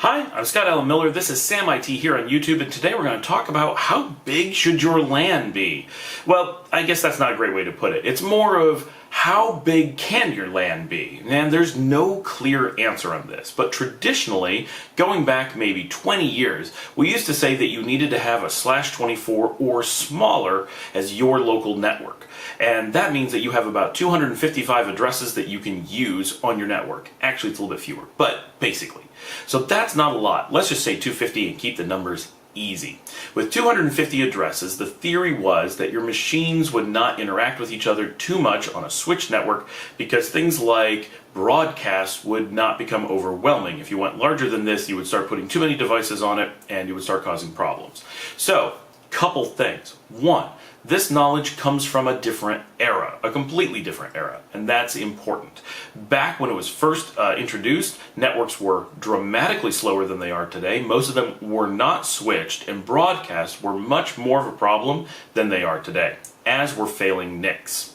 Hi, I'm Scott Allen Miller. This is Sam IT here on YouTube, and today we're going to talk about how big should your LAN be? Well, I guess that's not a great way to put it. It's more of how big can your LAN be? And there's no clear answer on this, but traditionally, going back maybe 20 years, we used to say that you needed to have a /24 or smaller as your local network. And that means that you have about 255 addresses that you can use on your network. Actually, it's a little bit fewer, but basically. So that's not a lot. Let's just say 250 and keep the numbers easy. With 250 addresses, the theory was that your machines would not interact with each other too much on a switched network because things like broadcasts would not become overwhelming. If you went larger than this, you would start putting too many devices on it and you would start causing problems. So, couple things. One, this knowledge comes from a different era, a completely different era, and that's important. Back when it was first introduced, networks were dramatically slower than they are today. Most of them were not switched, and broadcasts were much more of a problem than they are today, as were failing NICs.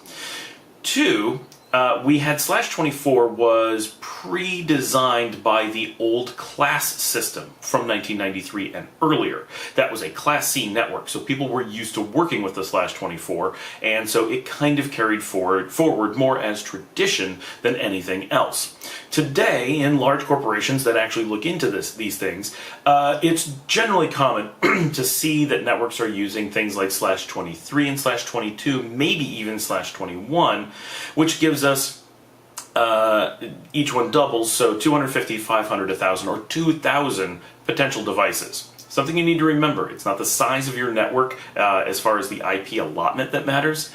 Two, we had /24 was pre-designed by the old class system from 1993 and earlier. That was a Class C network, so people were used to working with the /24, and so it kind of carried forward more as tradition than anything else. Today, in large corporations that actually look into these things, it's generally common to see that networks are using things like /23 and /22, maybe even /21, which gives us each one doubles, so 250, 500, 1,000, or 2,000 potential devices. Something you need to remember, it's not the size of your network as far as the IP allotment that matters,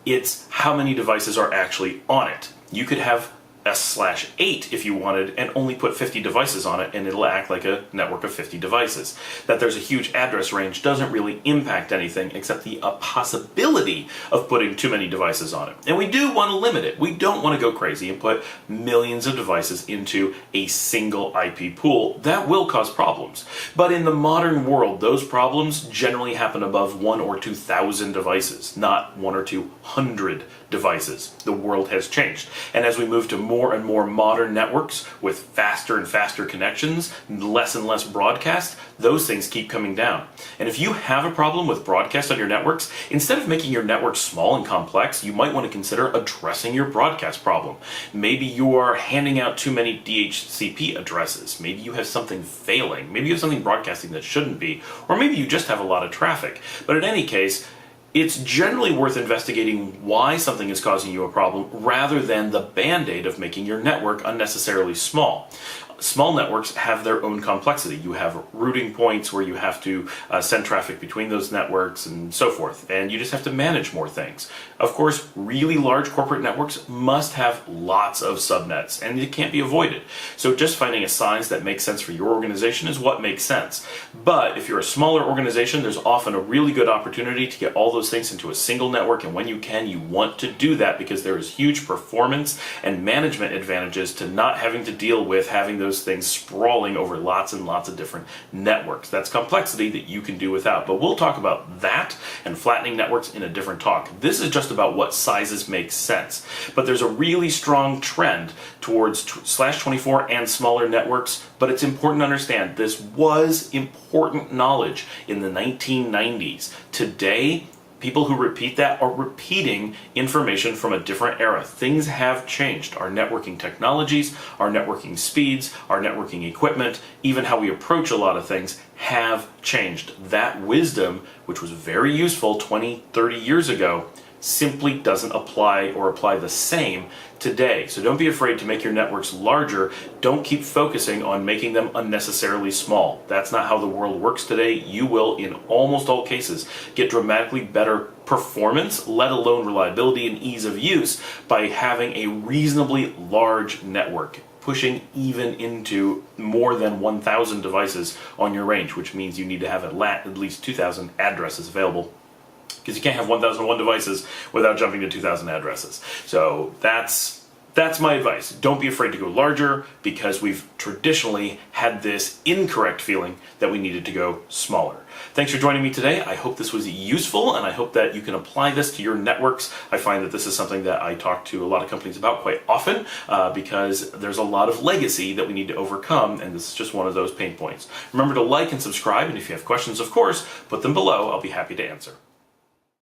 it's how many devices are actually on it. You could have a /8 if you wanted and only put 50 devices on it and it'll act like a network of 50 devices. That there's a huge address range doesn't really impact anything except the possibility of putting too many devices on it. And we do want to limit it. We don't want to go crazy and put millions of devices into a single IP pool. That will cause problems. But in the modern world, those problems generally happen above 1,000 or 2,000 devices, not 100 or 200 devices. The world has changed. And as we move to more and more modern networks with faster and faster connections, less and less broadcast, those things keep coming down. And if you have a problem with broadcast on your networks, instead of making your network small and complex, you might want to consider addressing your broadcast problem. Maybe you are handing out too many DHCP addresses. Maybe you have something failing. Maybe you have something broadcasting that shouldn't be. Or maybe you just have a lot of traffic. But in any case, it's generally worth investigating why something is causing you a problem rather than the band-aid of making your network unnecessarily small. Small networks have their own complexity. You have routing points where you have to send traffic between those networks and so forth, and you just have to manage more things. Of course, really large corporate networks must have lots of subnets, and it can't be avoided. So just finding a size that makes sense for your organization is what makes sense. But if you're a smaller organization, there's often a really good opportunity to get all those things into a single network, and when you can, you want to do that because there is huge performance and management advantages to not having to deal with having those things sprawling over lots and lots of different networks. That's complexity that you can do without. But we'll talk about that and flattening networks in a different talk. This is just about what sizes make sense. But there's a really strong trend towards /24 and smaller networks, but it's important to understand this was important knowledge in the 1990s. Today, people who repeat that are repeating information from a different era. Things have changed. Our networking technologies, our networking speeds, our networking equipment, even how we approach a lot of things have changed. That wisdom, which was very useful 20, 30 years ago, simply doesn't apply or apply the same today. So don't be afraid to make your networks larger. Don't keep focusing on making them unnecessarily small. That's not how the world works today. You will, in almost all cases, get dramatically better performance, let alone reliability and ease of use, by having a reasonably large network, pushing even into more than 1,000 devices on your range, which means you need to have at least 2,000 addresses available, because you can't have 1,001 devices without jumping to 2,000 addresses. So that's my advice. Don't be afraid to go larger, because we've traditionally had this incorrect feeling that we needed to go smaller. Thanks for joining me today. I hope this was useful, and I hope that you can apply this to your networks. I find that this is something that I talk to a lot of companies about quite often because there's a lot of legacy that we need to overcome, and this is just one of those pain points. Remember to like and subscribe, and if you have questions, of course, put them below. I'll be happy to answer.